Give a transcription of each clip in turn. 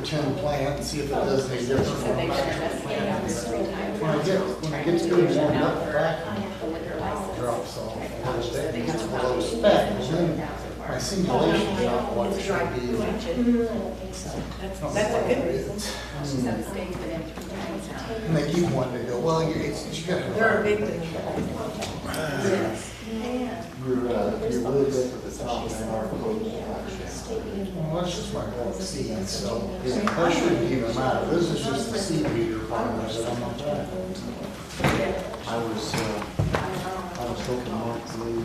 pretend plant and see if it does any different from an actual plant. When it gets good and warmed up, the vacuum drops off a little bit, it gets below spec, and then my simulation's not what it should be. That's a good reason. And they keep wanting to go, well, you got to. They're a big thing. You're really good with the top and our close. Well, that's just my whole seed, so that shouldn't even matter. This is just the seed meter part of it, I'm not trying. I was hoping Mark Lee,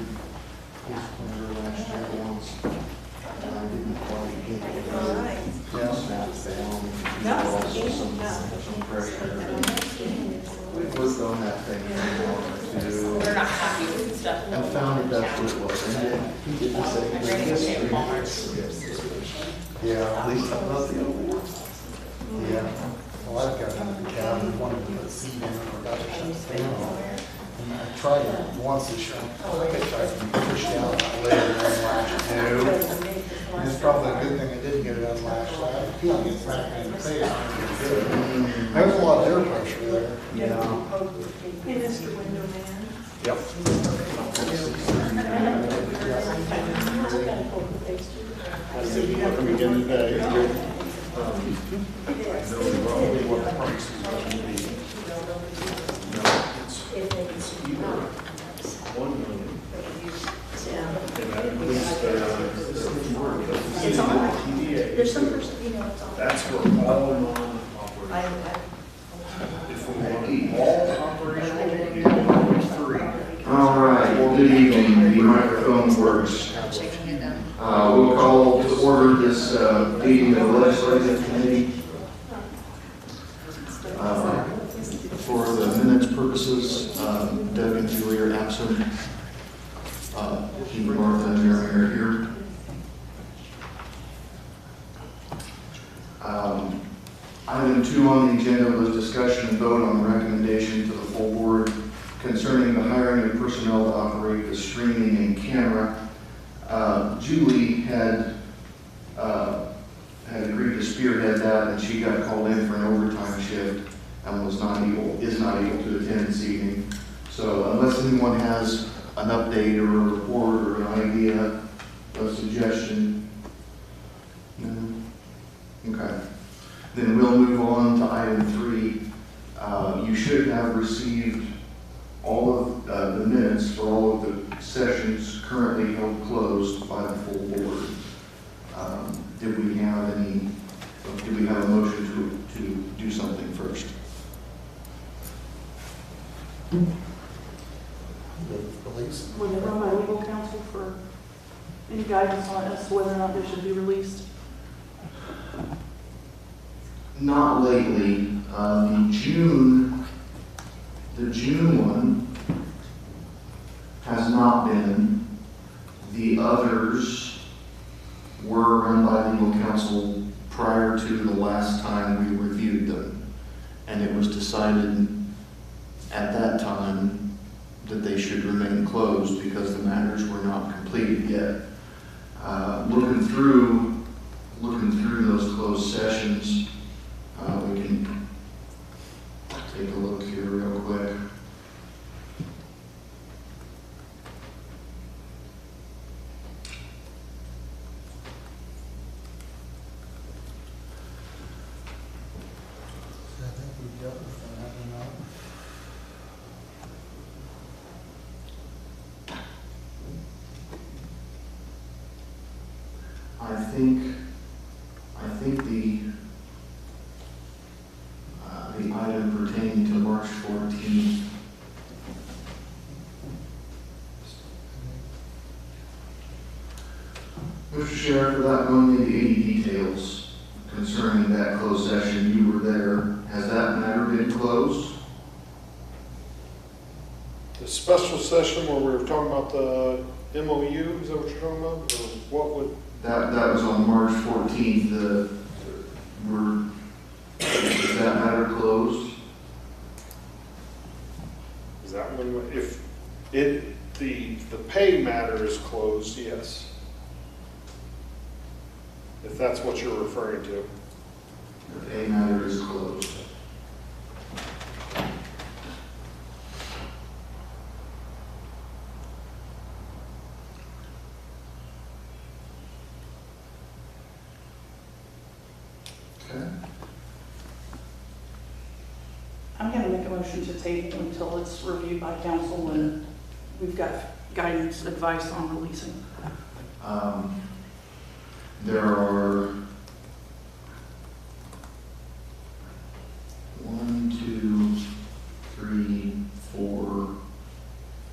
his player last year once, and I didn't quite get it. All right. Yeah. Snaps down. No. Also some pressure. We've worked on that thing for an hour or two. They're not happy with stuff. And found that that's what it was. And then he did the same I'm thing. ready to Yes, pay Walmart. Yeah, At least I'm not the only one. yeah. Well, I've got another cow that wanted to put seed in it, or about to shut it down. And I tried it once this year. I think I tried to push it out later than last year. And it's probably a good thing I didn't get it on last year. I have a feeling it's back in the face. There's a lot of air pressure there. Yeah. Hey, Mr. Window Man. Yep. From beginning today. It's on. There's some person, it's on. That's for all non-operational. If we want all operational, we need to do three. All right, good evening, the microphone works. We'll call to order this meeting of the legislative committee. For the minutes purposes, Doug and Julie are absent. Keep Martha and Jeremy are here. Item 2 on the agenda was discussion and vote on the recommendation to the full board concerning the hiring of personnel to operate the streaming and camera. Julie had agreed to spearhead that, and she got called in for an overtime shift and is not able to attend this evening. So unless anyone has an update or a report or an idea, a suggestion, no? Okay. Then we'll move on to item 3. You should have received all of the minutes for all of the sessions currently held closed by the full board. Did we have a motion to do something first? Release. Would it run by legal counsel for any guidance on as to whether or not they should be released? Not lately. The June one has not been. The others were run by legal counsel prior to the last time we reviewed them. And it was decided at that time that they should remain closed because the matters were not completed yet. Looking through those closed sessions, we can take a look here real quick. I think we've dealt with that, have we not? I think the item pertaining to March 14th. Mr. Sheriff, without going into any details concerning that closed session, you were there. Has that matter been closed? The special session where we were talking about the MOU, is that what you're talking about? Or what would, That was on March 14th. Is that matter closed? is that when, if the pay matter is closed, yes. If that's what you're referring to. If a matter is closed. Okay. I'm gonna make a motion to table until it's reviewed by council and we've got guidance, advice on releasing. There are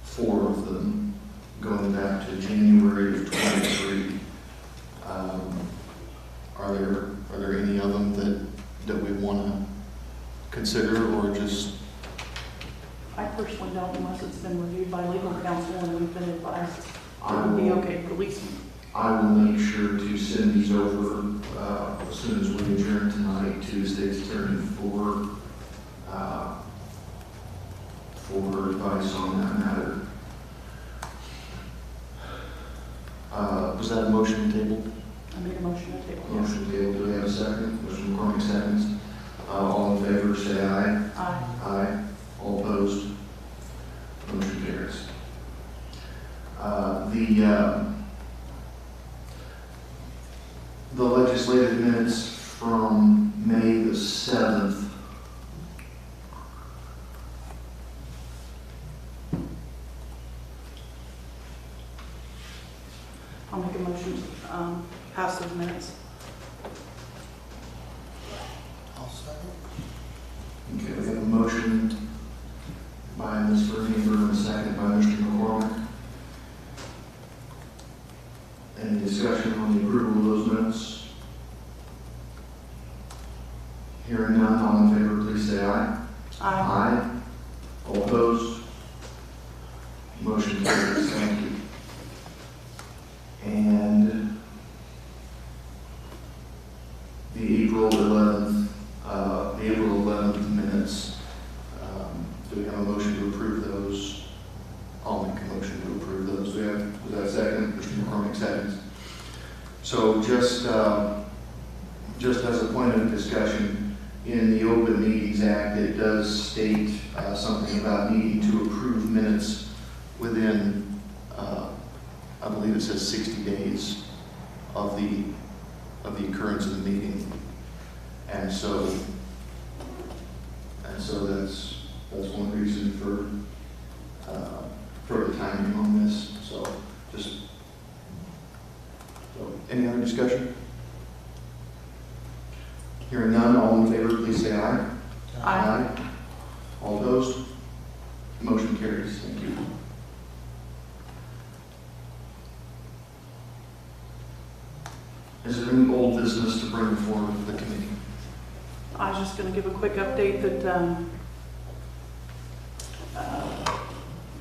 4 of them going back to January of 23. Are there any of them that we want to consider, or just? I personally don't unless it's been reviewed by legal counsel and we've been advised it would be okay releasing. I will make sure to send these over as soon as we adjourn tonight to the state's attorney for advice on that matter. Was that a motion tabled? I made a motion to table. Yes. Motion tabled. Do we have a second? Motion McCormick seconds. All in favor, say aye. Aye. Aye. All opposed? Motion carries. The legislative minutes from May the 7th. I'll make a motion to pass those minutes. I'll second. Okay, we have a motion by Ms. Verheber and a second by Mr. McCormick. Any discussion on the approval of those minutes? Hearing none, all in favor, please say aye. Aye. All opposed? Motion carries. Thank you. And the April 11th minutes. Do we have a motion to approve those? I'll make a motion to approve those. Was that a second? Mr. McCormick seconds. So just as a point of discussion, in the Open Meetings Act, it does state something about needing to approve minutes within, I believe it says 60 days of the occurrence of the meeting. And so that's one reason for the timing on this. So any other discussion? Hearing none, all in favor, please say aye. Aye. All opposed? Motion carries. Thank you. Is there any old business to bring before the committee? I was just going to give a quick update that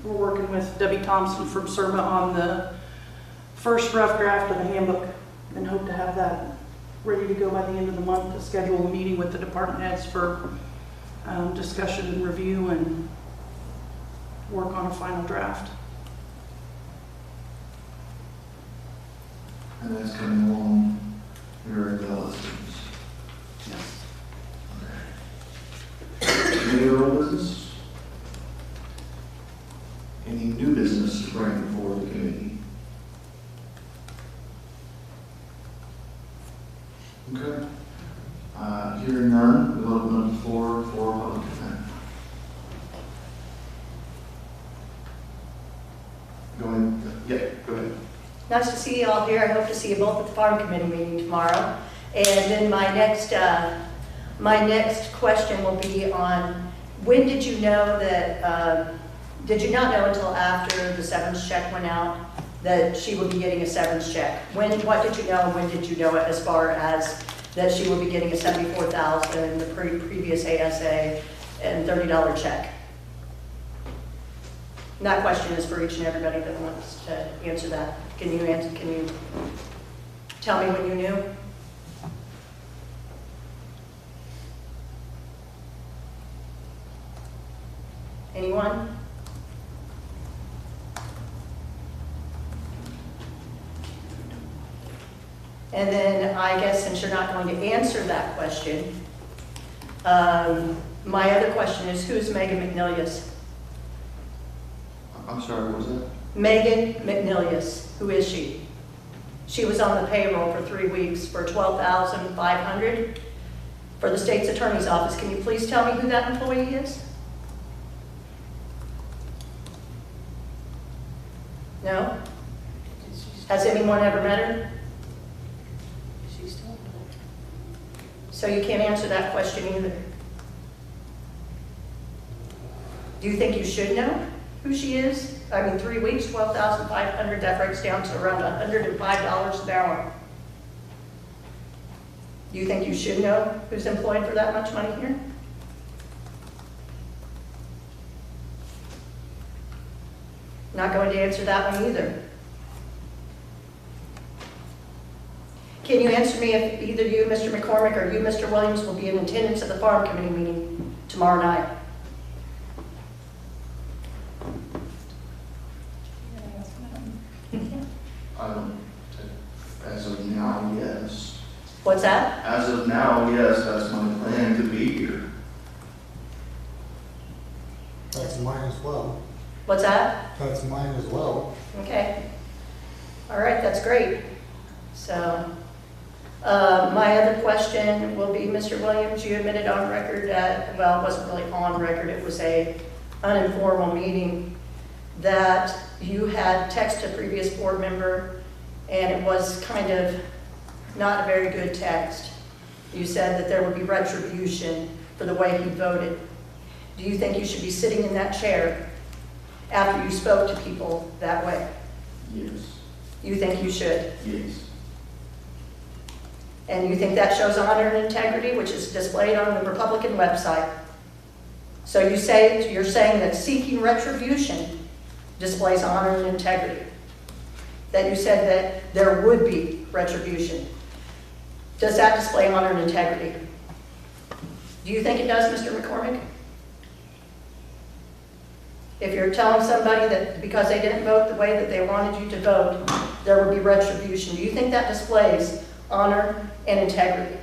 we're working with Debbie Thompson from CIRMA on the first rough draft of the handbook and hope to have that ready to go by the end of the month to schedule a meeting with the department heads for discussion and review and work on a final draft. And that's coming along very well. Yes. Any other old business? Any new business to bring before the committee? Okay. Hearing none, we'll open up the floor for public comment. Go ahead. Nice to see you all here. I hope to see you both at the farm committee meeting tomorrow. And then my next question will be on, when did you know that, did you not know until after the severance check went out that she would be getting a severance check? What did you know and when did you know it, as far as that she would be getting a $74,000, the previous ASA, and $30 check? And that question is for each and everybody that wants to answer that. Can you tell me when you knew? Anyone? And then I guess since you're not going to answer that question, My other question is, who's Megan McNilius? I'm sorry, what was that? Megan McNilius, who is she? She was on the payroll for 3 weeks for $12,500 for the state's attorney's office. Can you please tell me who that employee is? No? Has anyone ever met her? So you can't answer that question either. Do you think you should know who she is? I mean, 3 weeks, $12,500, that breaks down to around $105 an hour. Do you think you should know who's employed for that much money here? Not going to answer that one either. Can you answer me if either you, Mr. McCormick, or you, Mr. Williams, will be in attendance at the farm committee meeting tomorrow night? As of now, yes. What's that? As of now, yes, that's my plan to be here. That's mine as well. What's that? That's mine as well. Okay. All right, that's great. So, my other question will be, Mr. Williams, you admitted on record that, well, it wasn't really on record, it was a uninformal meeting, that you had texted a previous board member, and it was kind of not a very good text. You said that there would be retribution for the way he voted. Do you think you should be sitting in that chair after you spoke to people that way? Yes. You think you should? Yes. And you think that shows honor and integrity, which is displayed on the Republican website. So you're saying that seeking retribution displays honor and integrity. That you said that there would be retribution. Does that display honor and integrity? Do you think it does, Mr. McCormick? If you're telling somebody that because they didn't vote the way that they wanted you to vote, there would be retribution, do you think that displays honor and integrity?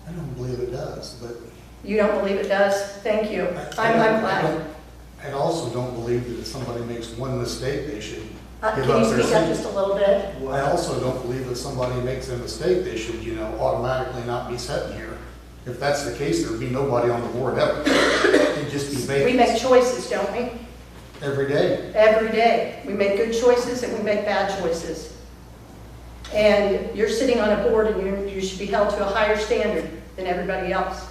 I don't believe it does, but You don't believe it does? Thank you. I'm glad. I also don't believe that if somebody makes one mistake, they should Can give you up their speak up seat. just a little bit? I also don't believe that somebody makes a mistake, they should, automatically not be sitting here. If that's the case, there'd be nobody on the board ever. It'd just be vacant. We make choices, don't we? Every day. Every day. We make good choices and we make bad choices. And you're sitting on a board and you should be held to a higher standard than everybody else.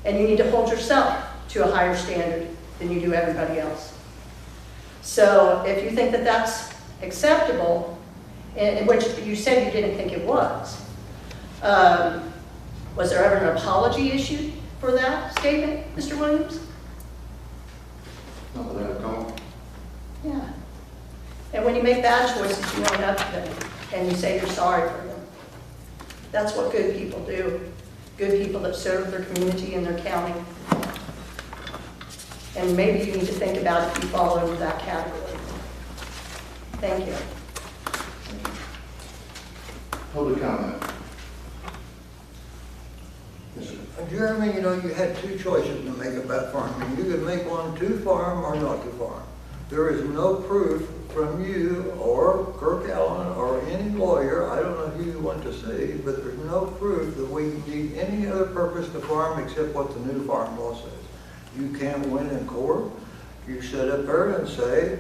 And you need to hold yourself to a higher standard than you do everybody else. So if you think that that's acceptable, in which you said you didn't think it was there ever an apology issued for that statement, Mr. Williams? Not that I recall. Yeah. And when you make bad choices, you own up to them and you say you're sorry for them. That's what good people do. Good people that serve their community and their county. And maybe you need to think about if you fall into that category. Thank you. Public comment. Yes, sir. Jeremy, you had two choices to make about farming. You could make one to farm or not to farm. There is no proof from you or Kirk Allen or any lawyer, I don't know who you want to see, but there's no proof that we need any other purpose to farm except what the new farm law says. You can't win in court. You sit up there and say,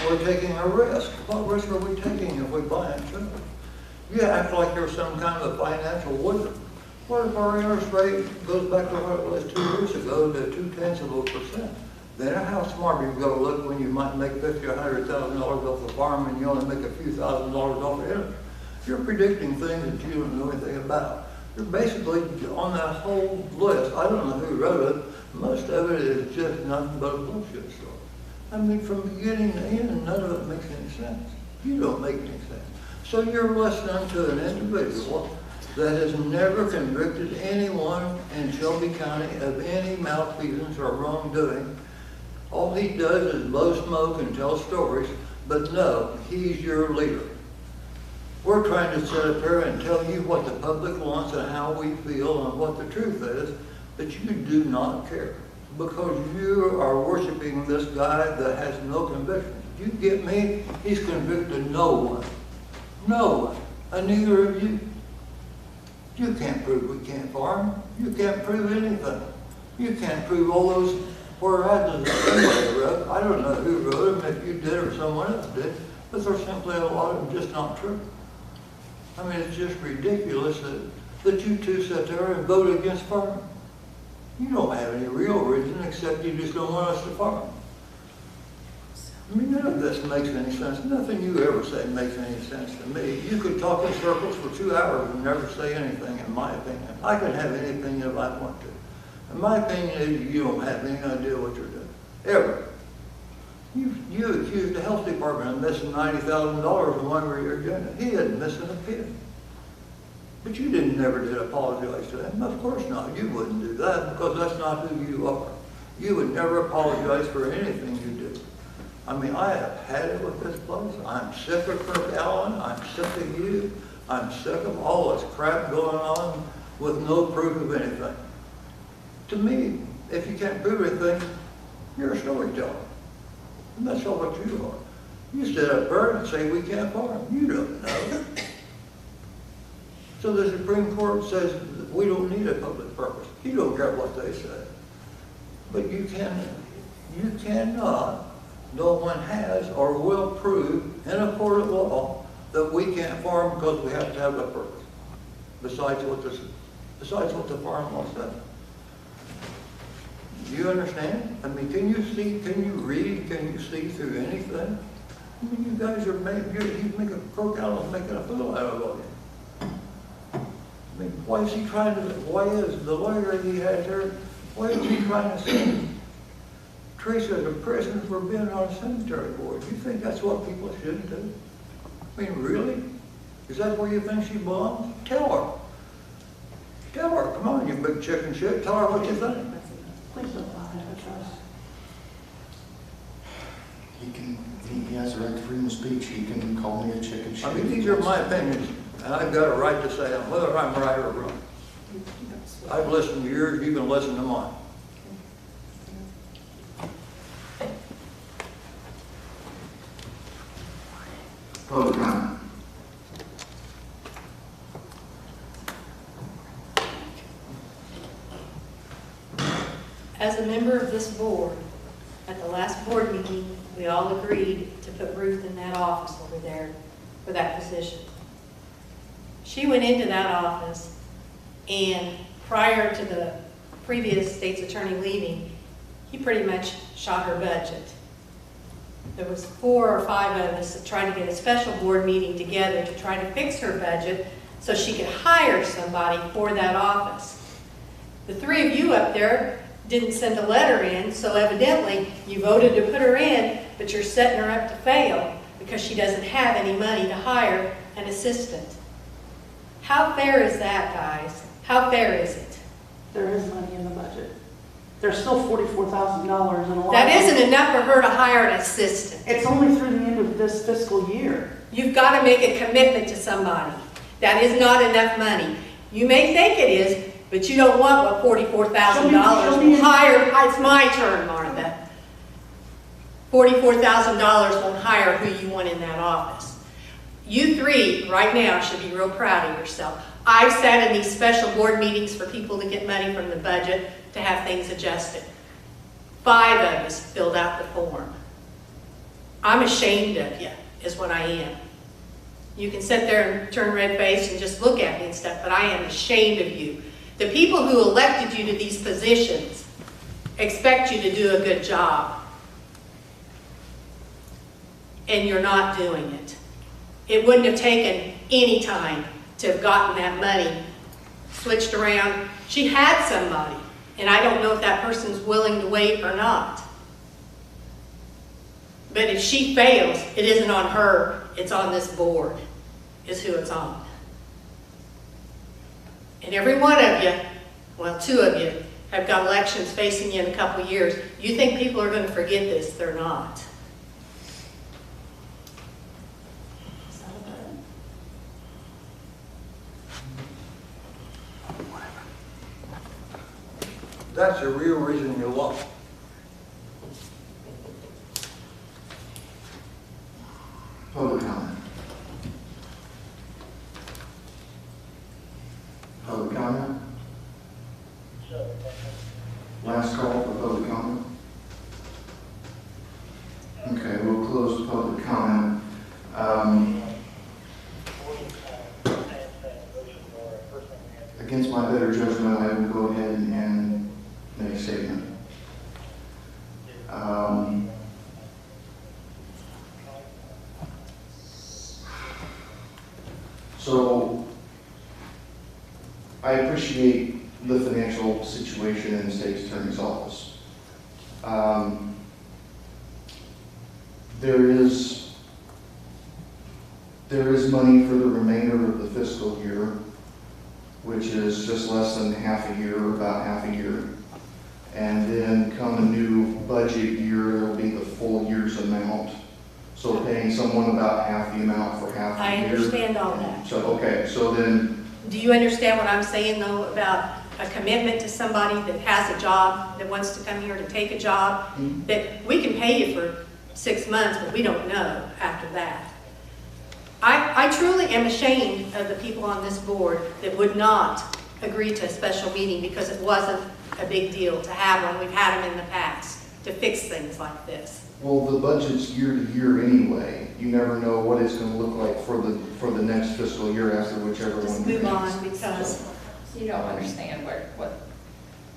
we're taking a risk. What risk are we taking if we buy and sell? You act like you're some kind of financial wizard. What if our interest rate goes back to what it was 2 years ago to 0.2%? Then how smart are you going to look when you might make $50,000 or $100,000 off the farm and you only make a few $1,000s off the interest? You're predicting things that you don't know anything about. You're basically on that whole list. I don't know who wrote it. Most of it is just nothing but a bullshit story. I mean, from beginning to end, none of it makes any sense. You don't make any sense. So you're listening to an individual that has never convicted anyone in Shelby County of any malfeasance or wrongdoing. All he does is blow smoke and tell stories, but no, he's your leader. We're trying to sit up here and tell you what the public wants and how we feel and what the truth is, but you do not care. Because you are worshiping this guy that has no conviction. You get me? He's convicted no one. No one. And neither of you. You can't prove we can't farm. You can't prove anything. You can't prove all those whereas that somebody wrote. I don't know who wrote them, if you did or someone else did, but there's simply a lot of them just not true. I mean, it's just ridiculous that you two sit there and vote against farming. You don't have any real reason except you just don't want us to farm. I mean, none of this makes any sense. Nothing you ever say makes any sense to me. You could talk in circles for 2 hours and never say anything, in my opinion. I can have any opinion if I want to. And my opinion is you don't have any idea what you're doing. Ever. You accused the health department of missing $90,000 in one of your agenda. He isn't missing a pin. But you never did apologize to them. Of course not. You wouldn't do that because that's not who you are. You would never apologize for anything you do. I mean, I have had it with this place. I'm sick of Kirk Allen. I'm sick of you. I'm sick of all this crap going on with no proof of anything. To me, if you can't prove anything, you're a storyteller. And that's all what you are. You sit up there and say we can't farm. You don't know. So the Supreme Court says that we don't need a public purpose. You don't care what they say. But you cannot, no one has or will prove in a court of law that we can't farm because we have to have a purpose. Besides what the farm law says. Do you understand? I mean, can you see, can you read, can you see through anything? I mean, you guys are Kirk Allen's making a fool out of you. I mean, why is the lawyer he has here, why is he trying to send Teresa to prison for being on a cemetery board? You think that's what people should do? I mean, really? Is that where you think she belongs? Tell her. Tell her, come on, you big chicken shit, tell her what you think. Please don't lie to us. He has a right to freedom of speech. He can call me a chicken shit. I mean, these are my opinions, and I've got a right to say them, whether I'm right or wrong. I've listened to yours, you can listen to mine. Public comment. As a member of this board, at the last board meeting, we all agreed to put Ruth in that office over there for that position. She went into that office, and prior to the previous state's attorney leaving, he pretty much shot her budget. There was 4 or 5 of us that tried to get a special board meeting together to try to fix her budget so she could hire somebody for that office. The 3 of you up there didn't send a letter in, so evidently you voted to put her in, but you're setting her up to fail because she doesn't have any money to hire an assistant. How fair is that, guys? How fair is it? There is money in the budget. There's still $44,000 in a lot. That isn't enough for her to hire an assistant. It's only through the end of this fiscal year. You've got to make a commitment to somebody. That is not enough money. You may think it is, but you don't want what $44,000 will hire. It's my turn, Martha. $44,000 won't hire who you want in that office. You 3 right now should be real proud of yourself. I've sat in these special board meetings for people to get money from the budget to have things adjusted. 5 of us filled out the form. I'm ashamed of you, is what I am. You can sit there and turn red-faced and just look at me and stuff, but I am ashamed of you. The people who elected you to these positions expect you to do a good job. And you're not doing it. It wouldn't have taken any time to have gotten that money switched around. She had somebody, and I don't know if that person's willing to wait or not. But if she fails, it isn't on her, it's on this board, is who it's on. And every one of you, well, 2 of you, have got elections facing you in a couple of years. You think people are going to forget this? They're not. That's the real reason you lost. Public comment. Public comment? Last call for public comment? Okay, we'll close public comment. Against my better judgment, I will go ahead and make a statement. So, I appreciate the financial situation in the state's attorney's office. There is money for the remainder of the fiscal year, which is just less than half a year, about half a year. And then come a new budget year, it'll be the full year's amount. So paying someone about half the amount for half the I year. understand all that. So, okay, so then, Do you understand what I'm saying, though, about a commitment to somebody that has a job, that wants to come here to take a job? That we can pay you for 6 months, but we don't know after that. I truly am ashamed of the people on this board that would not agree to a special meeting because it wasn't a big deal to have one. We've had them in the past to fix things like this. well, the budget's year to year anyway. You never know what it's gonna look like for the next fiscal year after whichever one. Just move on because You don't understand what,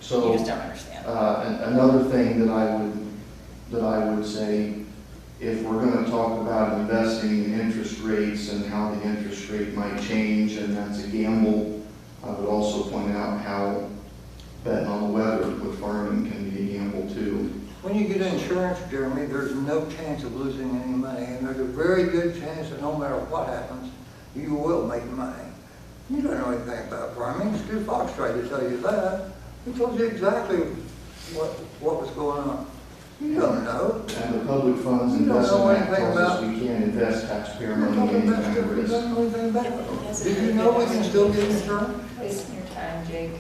So. you just don't understand. Another thing that I would say, if we're gonna talk about investing in interest rates and how the interest rate might change, and that's a gamble, I would also point out how betting on the weather with farming can be a gamble too. When you get insurance, Jeremy, there's no chance of losing any money, and there's a very good chance that no matter what happens, you will make money. You don't know anything about farming. Stu Fox tried to tell you that. He told you exactly what was going on. You don't know. And the public funds You don't know investment act anything tells us about- we can't invest taxpayer You're money talking in about any stuff kind of you risk. don't know anything about. Did you know we can still get insurance? Wasting your time, Jake.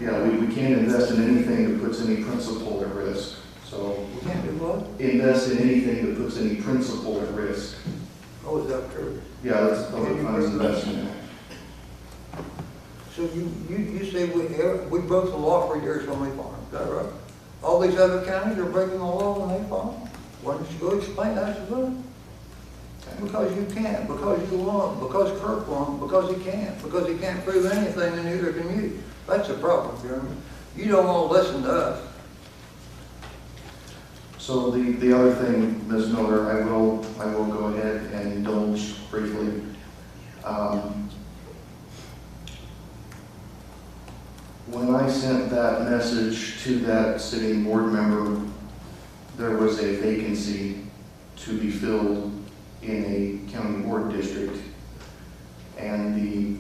Yeah, we can't invest in anything that puts any principal at risk. So You can't do what? invest in anything that puts any principal at risk. Oh, is that true? Yeah, that's the public funds investment act. So you say we broke the law for years when we farmed, is that right? All these other counties are breaking the law when they farm? Why don't you go explain that to them? Because you can't, because you won't, because Kirk won't, because he can't prove anything and neither can you. That's the problem, Jeremy. You don't want to listen to us. So the other thing, Ms. Miller, I will go ahead and indulge briefly. When I sent that message to that sitting board member, there was a vacancy to be filled in a county board district. And the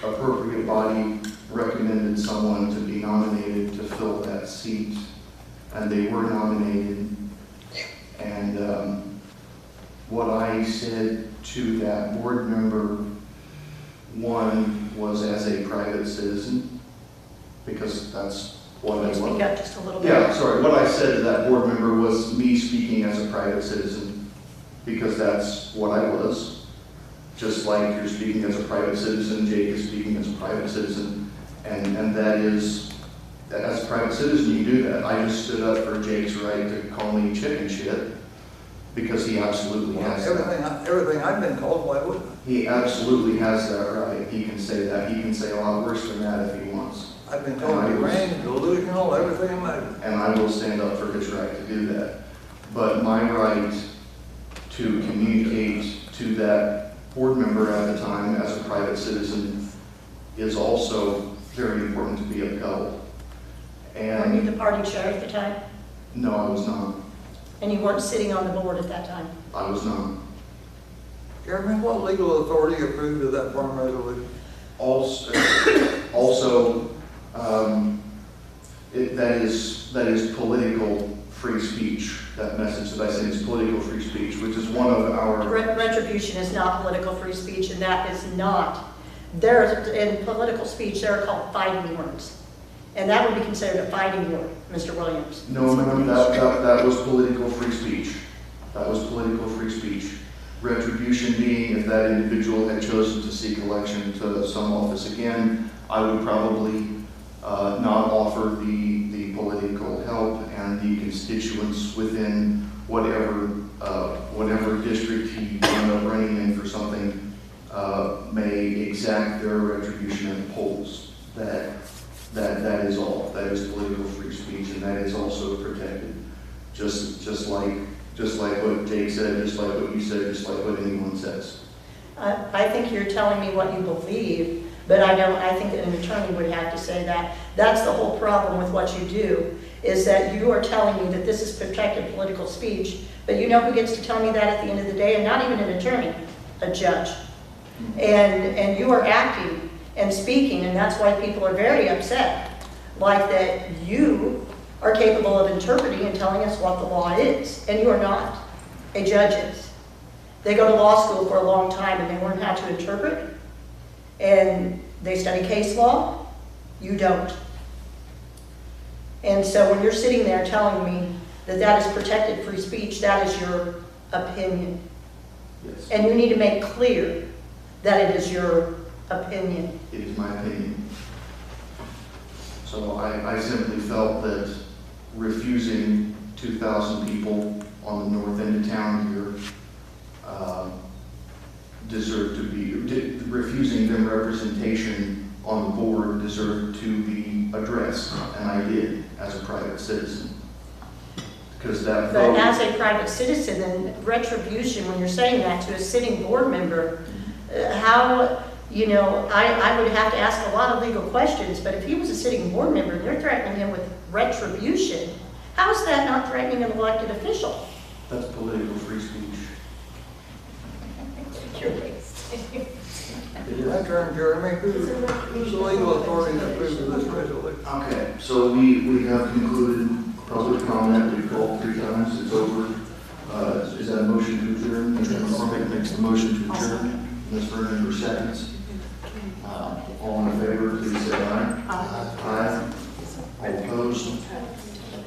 appropriate body recommended someone to be nominated to fill that seat. And they were nominated. And what I said to that board member, one, was as a private citizen, because that's what I was. Speak up just a little bit. Yeah, sorry, what I said to that board member was me speaking as a private citizen, because that's what I was. Just like you're speaking as a private citizen, Jake is speaking as a private citizen, and that is, as a private citizen, you do that. I just stood up for Jake's right to call me chicken shit, because he absolutely has that. Everything I've been called, why wouldn't I? He absolutely has that right. He can say that. He can say a lot worse than that if he wants. I've been called deranged, delusional, everything imaginable. And I will stand up for his right to do that. But my right to communicate to that board member at the time as a private citizen is also very important to be upheld. Were you And the party chair at the time? no, I was not. And you weren't sitting on the board at that time? I was not. Jeremy, what legal authority approved of that farm resolution? Also, that is political free speech. That message that I sent is political free speech, which is one of our. Retribution is not political free speech, and that is not There's, in political speech, they're called fighting words. And that would be considered a fighting word, Mr. Williams. No, ma'am, that was political free speech. That was political free speech. Retribution being if that individual had chosen to seek election to some office again, I would probably not offer the political help and the constituents within whatever district he wound up running in for something may exact their retribution at the polls. That is all. That is political free speech, and that is also protected. Just like what Jake said, just like what you said, just like what anyone says. I think you're telling me what you believe, but I think an attorney would have to say that. That's the whole problem with what you do, is that you are telling me that this is protected political speech, but you know who gets to tell me that at the end of the day? And not even an attorney, a judge. And you are acting and speaking, and that's why people are very upset, like that you are capable of interpreting and telling us what the law is, and you are not. A judge is. They go to law school for a long time and they learn how to interpret, and they study case law. You don't. And so when you're sitting there telling me that that is protected free speech, that is your opinion. Yes. And you need to make clear that it is your opinion. It is my opinion. So I simply felt that refusing 2,000 people on the north end of town here deserved to be, refusing them representation on the board deserved to be addressed, and I did as a private citizen. Because that But vote, as a private citizen, and retribution, when you're saying that to a sitting board member, how, you know, I would have to ask a lot of legal questions, but if he was a sitting board member and they're threatening him with retribution, how is that not threatening an elected official? that's political free speech. My term, Jeremy, who's the legal authority to approve this resolution? Okay, so we have concluded public comment. We've called 3 times. It's over. Is that a motion to adjourn? Mr. McCormick makes the motion to adjourn. Ms. Vernon for seconds. All in favor, please say aye. Aye. All opposed?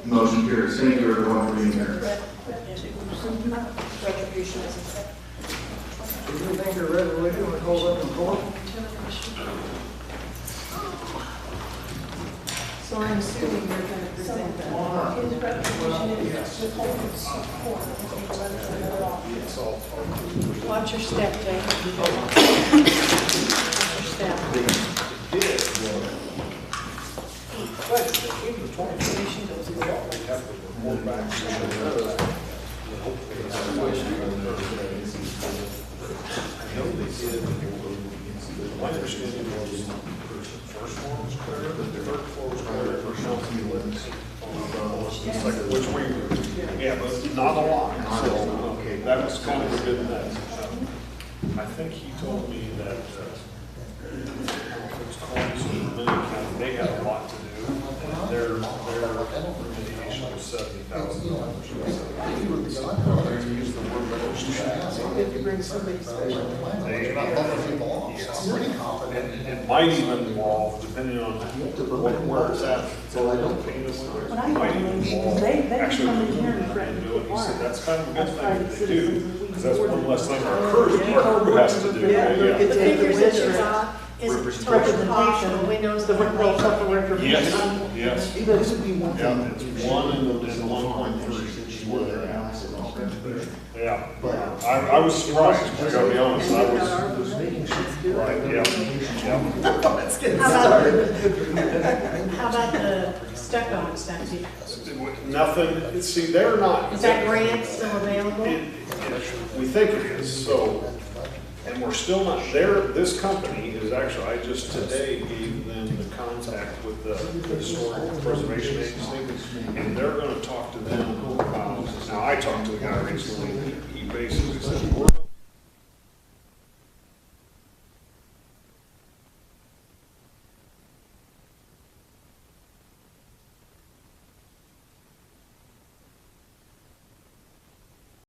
Motion carries. Thank you everyone for being here. Retribution is Do you think the resolution would hold up in court? So I'm assuming you're going to present that. Watch your step, Jake. Watch your step. My understanding was first floor was clear, but the third floor was clear for shelter units. Which we, yeah, but not a lot. So, okay, that was kind of a good net. I think he told me that, it's called Dominican County, they had a lot to do. And their remediation was $70,000. If you were the gun, you use the word retribution. If you bring somebody special. You're not bumping people off. I'm pretty confident. It might even involve, depending on where it's at, so I don't paint it with When I it. Might go in, involve they actually come in here and removing threaten and to doing, he said, fire. that's kind of a good As thing private that they do, citizens, we because that's support one less thing them. our crew has to do. Yeah, Yeah. it's The a figures that you district. got is total cost of the windows The and rental suffer labor. retribution. Yes, yes. This would be one Yeah, thing. it's 1 and 1.3 is where they're at. Yeah, I was surprised, I gotta be honest, I was, right, yeah, yeah. How about the stucco stuff? Nothing, see, they're not. Is that grant still available? We think it is, so, and we're still not there. This company is actually, I just today gave them the contact with the Historical Preservation Agency, and they're gonna talk to them about, now I talked to the guy recently,